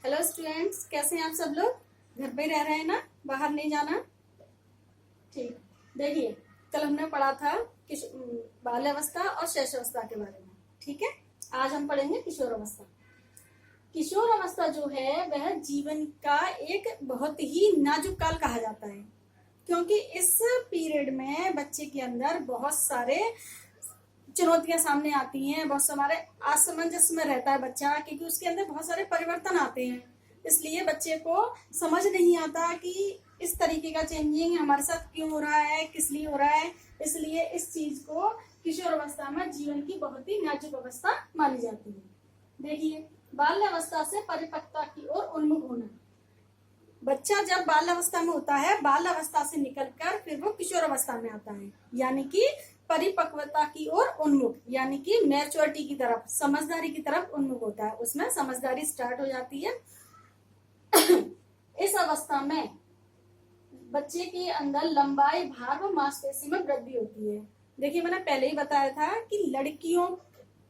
Hello students, कैसे हैं आप सब लोग। घर पे रह रहे हैं ना, बाहर नहीं जाना। ठीक। देखिए, कल हमने पढ़ा था बाल्यावस्था और शैशवावस्था के बारे में। ठीक है, आज हम पढ़ेंगे किशोर अवस्था। किशोर अवस्था जो है वह जीवन का एक बहुत ही नाजुक काल कहा जाता है, क्योंकि इस पीरियड में बच्चे के अंदर बहुत सारे चुनौतियां सामने आती हैं। बहुत सारे असमंजस में रहता है बच्चा, क्योंकि उसके अंदर बहुत सारे परिवर्तन आते हैं। इसलिए बच्चे को समझ नहीं आता कि इस तरीके का चेंजिंग हमारे साथ क्यों हो रहा है, किस लिए हो रहा है। इसलिए इस चीज को किशोर अवस्था में जीवन की बहुत ही नाजुक अवस्था मानी जाती है। देखिए, बाल्यावस्था से परिपक्वता की ओर उन्मुख होना। बच्चा जब बाल्यावस्था में होता है, बाल्यावस्था से निकलकर फिर वो किशोर अवस्था में आता है, यानी कि परिपक्वता की ओर उन्मुख, यानी कि मैच्योरिटी की तरफ, समझदारी की तरफ उन्मुख होता है। उसमें समझदारी स्टार्ट हो जाती है। इस अवस्था में बच्चे के अंदर लंबाई, भार व मांसपेशी में वृद्धि होती है। देखिए, मैंने पहले ही बताया था कि लड़कियों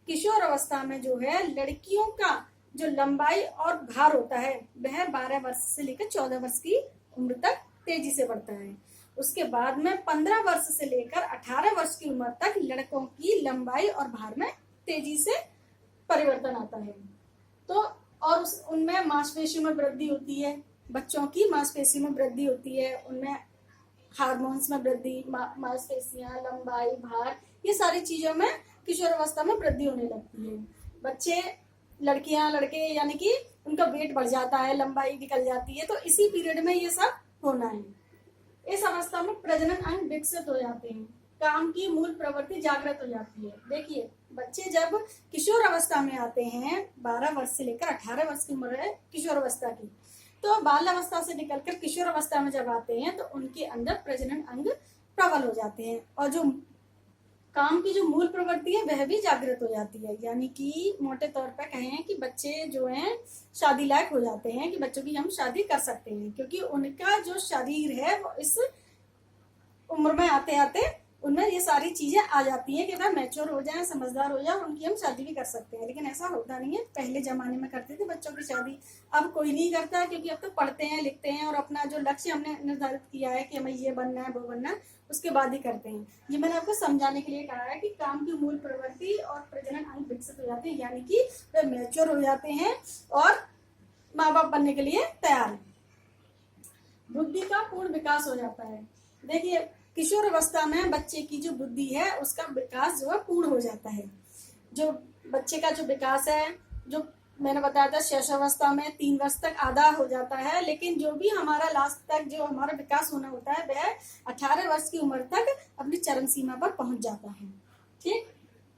किशोर अवस्था में जो है लड़कियों का जो लंबाई और भार होता है वह 12 वर्ष से लेकर 14 वर्ष की उम्र तक तेजी से बढ़ता है। उसके बाद में 15 वर्ष से लेकर 18 वर्ष की उम्र तक लड़कों की लंबाई और भार में तेजी से परिवर्तन आता है। तो और उनमें मांसपेशियों में वृद्धि होती है। बच्चों की मांसपेशी में वृद्धि होती है, उनमें हार्मोन्स में वृद्धि, मांसपेशियां, लंबाई, भार, ये सारी चीजों में किशोर अवस्था में वृद्धि होने लगती है। बच्चे, लड़कियां, लड़के, यानी कि उनका वेट बढ़ जाता है, लंबाई निकल जाती है। तो इसी पीरियड में ये सब होना है। इस अवस्था में प्रजनन अंग विकसित हो जाते हैं, काम की मूल प्रवृत्ति जागृत हो जाती है। देखिए, बच्चे जब किशोर अवस्था में आते हैं, 12 वर्ष से लेकर 18 वर्ष की उम्र है किशोर अवस्था की, तो बाल अवस्था से निकलकर किशोर अवस्था में जब आते हैं तो उनके अंदर प्रजनन अंग प्रबल हो जाते हैं और जो काम की जो मूल प्रवृत्ति है वह भी जागृत हो जाती है। यानी कि मोटे तौर पर कहें कि बच्चे जो हैं शादी लायक हो जाते हैं, कि बच्चों की हम शादी कर सकते हैं, क्योंकि उनका जो शरीर है वो इस उम्र में आते आते उनमें ये सारी चीजें आ जाती हैं कि वह मैच्योर हो जाए, समझदार हो जाए, उनकी हम शादी भी कर सकते हैं। लेकिन ऐसा होता नहीं है। पहले जमाने में करते थे बच्चों की शादी, अब कोई नहीं करता, क्योंकि अब तो पढ़ते हैं, लिखते हैं और अपना जो लक्ष्य हमने निर्धारित किया है कि हमें ये बनना है, वो बनना है, उसके बाद ही करते हैं। ये मैंने आपको समझाने के लिए कहा है कि काम की मूल प्रवृत्ति और प्रजनन अंग विकसित हो जाते हैं, यानी कि वे मैच्योर हो जाते हैं और माँ बाप बनने के लिए तैयार है। बुद्धि का पूर्ण विकास हो जाता है। देखिए, किशोर अवस्था में बच्चे की जो बुद्धि है उसका विकास जो है पूर्ण हो जाता है। जो बच्चे का जो विकास है, जो मैंने बताया था शैशवावस्था में 3 वर्ष तक आधा हो जाता है, लेकिन जो भी हमारा लास्ट तक जो हमारा विकास होना होता है वह 18 वर्ष की उम्र तक अपनी चरम सीमा पर पहुंच जाता है। ठीक।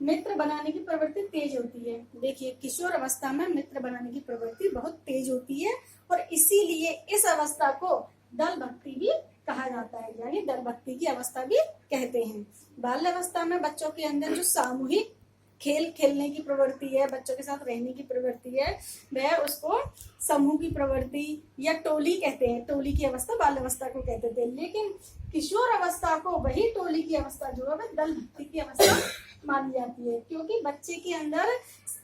मित्र बनाने की प्रवृत्ति तेज होती है। देखिए, किशोर अवस्था में मित्र बनाने की प्रवृत्ति बहुत तेज होती है और इसीलिए इस अवस्था को दल भक्ति भी कहा जाता है, यानी दल भक्ति की अवस्था भी कहते हैं। बाल्यावस्था में बच्चों के अंदर जो सामूहिक खेल खेलने की प्रवृत्ति है, बच्चों के साथ रहने की प्रवृत्ति है, वह उसको समूह की प्रवृत्ति या टोली कहते हैं। टोली की अवस्था बाल्यावस्था को कहते थे, लेकिन किशोर अवस्था को वही टोली की अवस्था जो है वह दल भक्ति की अवस्था मानी जाती है, क्योंकि बच्चे के अंदर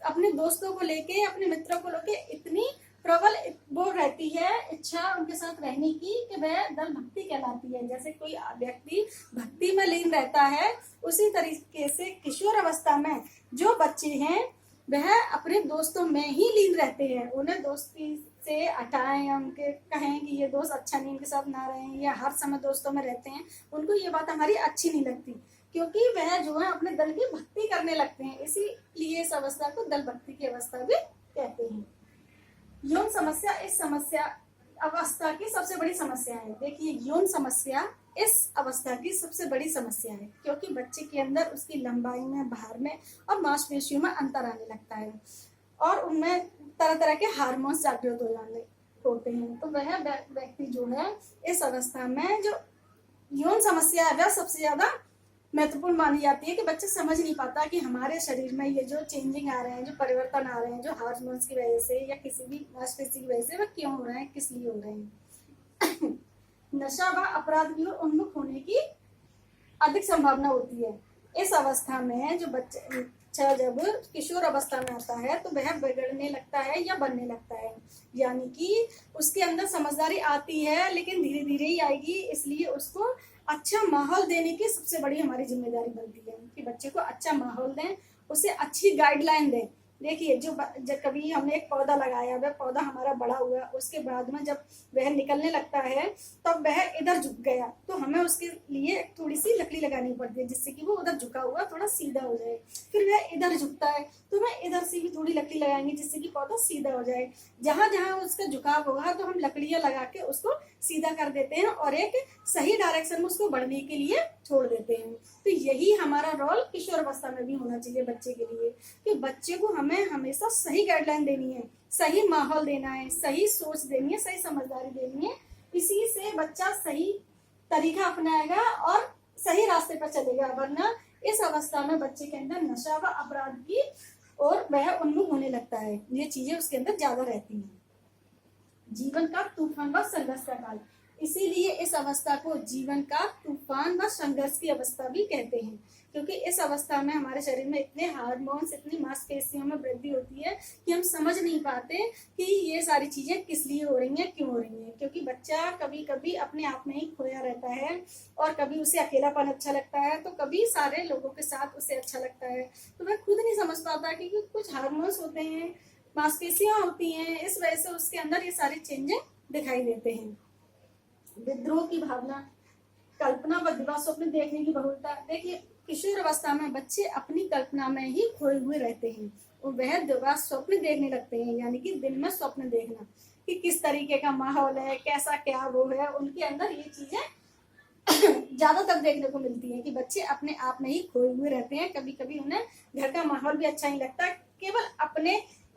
अपने दोस्तों को लेके, अपने मित्रों को लेके इतनी प्रबल वो रहती है इच्छा उनके साथ रहने की कि वह दल भक्ति कहलाती है। जैसे कोई व्यक्ति भक्ति में लीन रहता है, उसी तरीके से किशोर अवस्था में जो बच्चे हैं वह अपने दोस्तों में ही लीन रहते हैं। उन्हें दोस्ती से हटाएं या उनके कहें कि ये दोस्त अच्छा नहीं, इनके साथ ना रहें, या हर समय दोस्तों में रहते हैं, उनको ये बात हमारी अच्छी नहीं लगती, क्योंकि वह जो है अपने दल की भक्ति करने लगते हैं। इसीलिए इस अवस्था को दल भक्ति की अवस्था भी कहते हैं। यौन समस्या इस समस्या अवस्था की सबसे बड़ी समस्या है। देखिए, यौन समस्या इस अवस्था की सबसे बड़ी समस्या है, क्योंकि बच्चे के अंदर उसकी लंबाई में, भार में और मांसपेशियों में अंतर आने लगता है और उनमें तरह तरह के हार्मोन्स जागृत हो जाने होते हैं। तो वह व्यक्ति जो है इस अवस्था में जो यौन समस्या है वह सबसे ज्यादा महत्वपूर्ण मानी जाती है, कि बच्चा समझ नहीं पाता कि हमारे शरीर में ये जो चेंजिंग आ रहे हैं, जो परिवर्तन आ रहे हैं, जो हार्मोन्स की वजह से या किसी भी मांसपेशी की वजह से, वह क्यों हो रहे हैं, किस लिए हो रहे हैं। नशा व अपराध की ओर उन्मुख होने की अधिक संभावना होती है। इस अवस्था में जो बच्चे बच्चा जब किशोर अवस्था में आता है तो वह बिगड़ने लगता है या बनने लगता है, यानी कि उसके अंदर समझदारी आती है लेकिन धीरे धीरे ही आएगी। इसलिए उसको अच्छा माहौल देने की सबसे बड़ी हमारी जिम्मेदारी बनती है कि बच्चे को अच्छा माहौल दें, उसे अच्छी गाइडलाइन दें। देखिए जब कभी हमने एक पौधा लगाया, वह पौधा हमारा बड़ा हुआ, उसके बाद में जब वह निकलने लगता है तब वह इधर झुक गया, तो हमें उसके लिए थोड़ी सी लकड़ी लगानी पड़ती है जिससे कि वो उधर झुका हुआ थोड़ा सीधा हो जाए। फिर वह इधर झुकता है तो वह इधर से भी थोड़ी लकड़ी लगाएंगे जिससे कि पौधा सीधा हो जाए। जहां जहां उसका झुकाव होगा तो हम लकड़ियां लगा के उसको सीधा कर देते हैं और एक सही डायरेक्शन में उसको बढ़ने के लिए छोड़ देते हैं। तो यही हमारा रोल किशोर अवस्था में भी होना चाहिए बच्चे के लिए, कि बच्चे को हमें हमेशा सही गाइडलाइन देनी है, सही माहौल देना है, सही सोच देनी है, सही समझदारी देनी है। इसी से बच्चा सही तरीका अपनाएगा और सही रास्ते पर चलेगा। वरना इस अवस्था में बच्चे के अंदर नशा व अपराध की और वह उन्मुख होने लगता है, ये चीजें उसके अंदर ज्यादा रहती हैं। जीवन का तूफान व संघर्ष का काल, इसीलिए इस अवस्था को जीवन का तूफान व संघर्ष की अवस्था भी कहते हैं, क्योंकि इस अवस्था में हमारे शरीर में इतने हार्मोन्स, इतनी मांसपेशियों में वृद्धि होती है कि हम समझ नहीं पाते कि ये सारी चीजें किस लिए हो रही हैं, क्यों हो रही हैं। क्योंकि बच्चा कभी कभी अपने आप में ही खोया रहता है और कभी उसे अकेलापन अच्छा लगता है तो कभी सारे लोगों के साथ उसे अच्छा लगता है, तो वह खुद नहीं समझ पाता क्योंकि कुछ हार्मोन्स होते हैं, मांसपेशियां होती हैं, इस वजह से उसके अंदर ये सारे चेंजेस दिखाई देते हैं। विद्रोह की भावना, कल्पना व दिवा स्वप्न देखने की बहुलता। देखिए किशोर अवस्था में बच्चे अपनी कल्पना में ही खोए हुए रहते हैं और वह दिवा स्वप्न देखने लगते हैं, यानी कि दिन में स्वप्न देखना कि किस तरीके का माहौल है, कैसा क्या वो है, उनके अंदर ये चीजें ज्यादातर देखने को मिलती है कि बच्चे अपने आप में ही खोए हुए रहते हैं। कभी कभी उन्हें घर का माहौल भी अच्छा नहीं लगता, केवल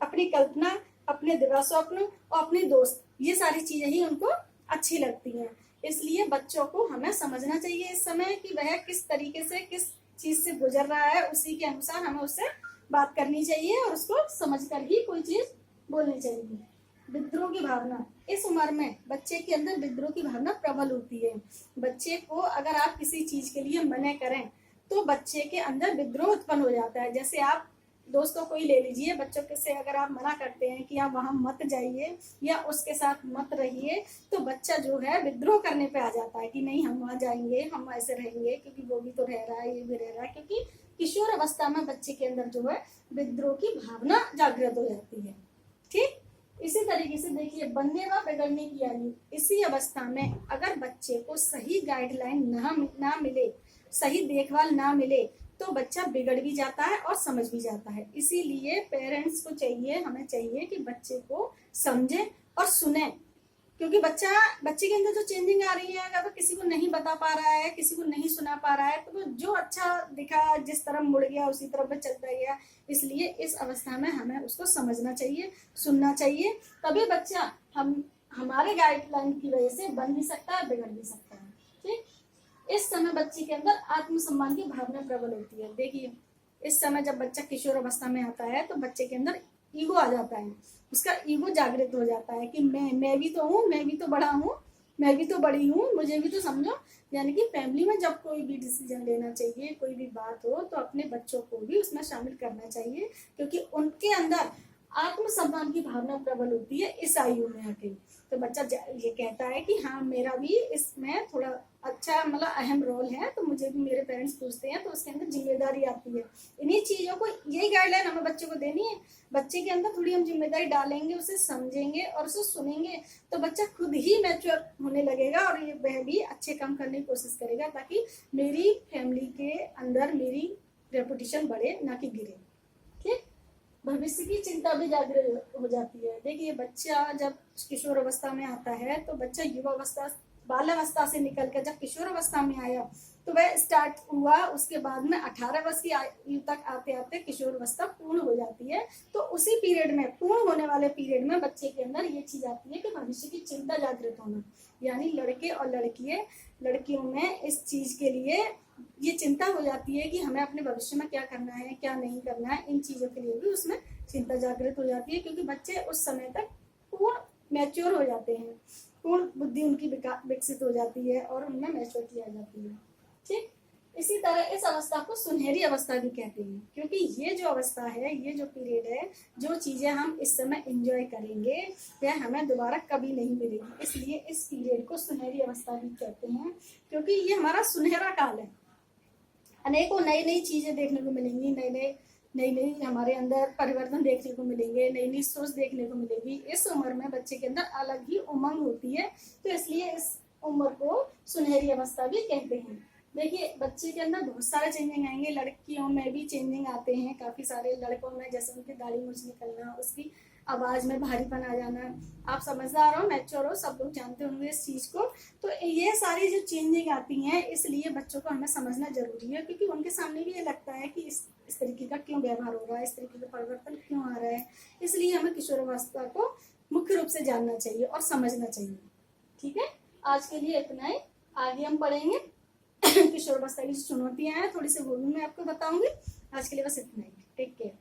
अपनी कल्पना, अपने दिवा स्वप्न और अपने दोस्त, ये सारी चीजें ही उनको अच्छी लगती हैं। इसलिए बच्चों को हमें समझना चाहिए इस समय कि वह किस तरीके से किस चीज से गुजर रहा है, उसी के अनुसार हमें उससे बात करनी चाहिए और उसको समझकर ही कोई चीज बोलनी चाहिए। विद्रोह की भावना, इस उम्र में बच्चे के अंदर विद्रोह की भावना प्रबल होती है। बच्चे को अगर आप किसी चीज के लिए मना करें तो बच्चे के अंदर विद्रोह उत्पन्न हो जाता है। जैसे आप दोस्तों को ही ले लीजिए, बच्चों के से अगर आप मना करते हैं कि आप वहां मत जाइए या उसके साथ मत रहिए तो बच्चा जो है विद्रोह करने पे आ जाता है कि नहीं हम वहां जाएंगे, हम ऐसे रहेंगे क्योंकि वो भी तो रह रहा है, ये भी रह रहा है। क्योंकि किशोर अवस्था में बच्चे के अंदर जो है विद्रोह की भावना जागृत हो जाती है। ठीक इसी तरीके से देखिए बनने व बिगड़ने की आयु, इसी अवस्था में अगर बच्चे को सही गाइडलाइन ना मिले, सही देखभाल ना मिले तो बच्चा बिगड़ भी जाता है और समझ भी जाता है। इसीलिए पेरेंट्स को चाहिए, हमें चाहिए कि बच्चे को समझे और सुने, क्योंकि बच्चे के अंदर जो चेंजिंग आ रही है अगर वो किसी को नहीं बता पा रहा है, किसी को नहीं सुना पा रहा है तो वो जो अच्छा दिखा, जिस तरफ मुड़ गया उसी तरफ में चलता गया। इसलिए इस अवस्था में हमें उसको समझना चाहिए, सुनना चाहिए, तभी बच्चा हमारे गाइडलाइन की वजह से बन भी सकता है, बिगड़ भी सकता है। ठीक इस समय बच्चे के अंदर आत्मसम्मान की भावना प्रबल होती है। देखिए इस समय जब बच्चा किशोर अवस्था में आता है तो बच्चे के अंदर ईगो आ जाता है, उसका ईगो जागृत हो जाता है कि मैं भी तो हूँ, मैं भी तो बड़ा हूँ, मैं भी तो बड़ी हूँ, मुझे भी तो समझो। यानी कि फैमिली में जब कोई भी डिसीजन लेना चाहिए, कोई भी बात हो तो अपने बच्चों को भी उसमें शामिल करना चाहिए, क्योंकि उनके अंदर आत्मसम्मान की भावना प्रबल होती है इस आयु में आके। तो बच्चा ये कहता है कि हाँ मेरा भी इसमें थोड़ा अच्छा मतलब अहम रोल है, तो मुझे भी मेरे पेरेंट्स पूछते हैं, तो उसके अंदर जिम्मेदारी आती है। इन्हीं चीजों को, यही गाइडलाइन हमें बच्चे को देनी है। बच्चे के अंदर थोड़ी हम जिम्मेदारी डालेंगे, उसे समझेंगे और उसे सुनेंगे तो बच्चा खुद ही मैच्योर होने लगेगा और ये वह भी अच्छे काम करने की कोशिश करेगा ताकि मेरी फैमिली के अंदर मेरी रेपुटेशन बढ़े, ना कि गिरे। ठीक भविष्य की चिंता भी जागृत हो जाती है। देखिए बच्चा जब किशोर अवस्था में आता है तो बच्चा युवा अवस्था, बाल अवस्था से निकलकर जब किशोर अवस्था में आया तो वह स्टार्ट हुआ, उसके बाद में 18 वर्ष की आयु तक आते आते किशोर अवस्था पूर्ण हो जाती है। तो उसी पीरियड में, पूर्ण होने वाले पीरियड में बच्चे के अंदर ये चीज आती है कि भविष्य की चिंता जागृत होना, यानी लड़के और लड़कियों में इस चीज के लिए ये चिंता हो जाती है कि हमें अपने भविष्य में क्या करना है, क्या नहीं करना है। इन चीजों के लिए भी उसमें चिंता जागृत हो जाती है, क्योंकि बच्चे उस समय तक पूर्ण मैच्योर हो जाते हैं, पूर्ण बुद्धि उनकी विकसित हो जाती है और उनमें मैच्योरिटी आ जाती है। ठीक इसी तरह इस अवस्था को सुनहरी अवस्था भी कहते हैं, क्योंकि ये जो अवस्था है, ये जो पीरियड है, जो चीजें हम इस समय एंजॉय करेंगे वह हमें दोबारा कभी नहीं मिलेगी। इसलिए इस पीरियड को सुनहरी अवस्था भी कहते हैं, क्योंकि ये हमारा सुनहरा काल है। अनेकों नई नई चीजें देखने को मिलेंगी, नई नई हमारे अंदर परिवर्तन देखने को मिलेंगे, नई नई सोच देखने को मिलेगी। इस उम्र में बच्चे के अंदर अलग ही उमंग होती है, तो इसलिए इस उम्र को सुनहरी अवस्था भी कहते हैं। देखिए बच्चे के अंदर बहुत सारे चेंजिंग आएंगे, लड़कियों में भी चेंजिंग आते हैं काफी सारे, लड़कों में जैसे उनकी दाढ़ी मूंछ निकलना, उसकी आवाज में भारीपन आ जाना। आप समझदार हो, मैच्योर हो, सब लोग जानते होंगे इस चीज को। तो ये सारी जो चेंजिंग आती हैं, इसलिए बच्चों को हमें समझना जरूरी है, क्योंकि उनके सामने भी ये लगता है कि इस तरीके का क्यों व्यवहार हो रहा है, इस तरीके का परिवर्तन क्यों आ रहा है। इसलिए हमें किशोरावस्था को मुख्य रूप से जानना चाहिए और समझना चाहिए। ठीक है, आज के लिए इतना ही, आगे हम पढ़ेंगे किशोरावस्था की जो चुनौतियां हैं, थोड़ी सी वो भी मैं आपको बताऊंगी। आज के लिए बस इतना ही, टेक केयर।